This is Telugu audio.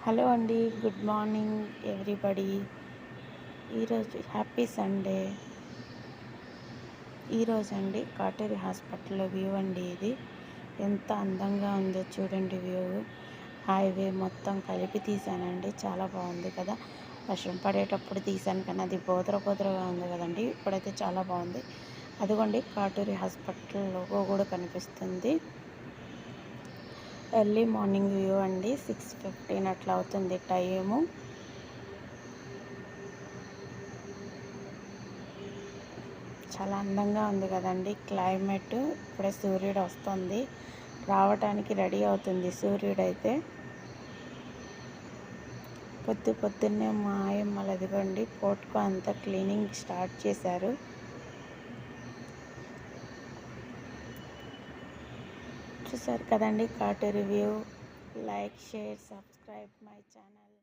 హలో అండి, గుడ్ మార్నింగ్ ఎవ్రీబడి. ఈరోజు హ్యాపీ సండే. ఈరోజు అండి కాటేరి హాస్పిటల్లో వ్యూ అండి. ఇది ఎంత అందంగా ఉందో చూడండి. వ్యూ హైవే మొత్తం కలిపి తీసానండి. చాలా బాగుంది కదా. వర్షం పడేటప్పుడు తీసాను కానీ అది బోదరగా ఉంది కదండి. ఇప్పుడైతే చాలా బాగుంది. అదిగోండి కాటూరి హాస్పిటల్ లోగో కూడా కనిపిస్తుంది. ఎర్లీ మార్నింగ్ వ్యూ అండి. 6:15 అట్లా అవుతుంది టైము. చాలా అందంగా ఉంది కదండి క్లైమేట్. ఇప్పుడే సూర్యుడు వస్తుంది, రావటానికి రెడీ అవుతుంది సూర్యుడు అయితే. పొద్దున్నే మా ఆయమ్మలు అదిగోండి పోర్టుకో అంతా క్లీనింగ్ స్టార్ట్ చేశారు. చూసారు కదండి Katuri view. Like, share, subscribe my channel.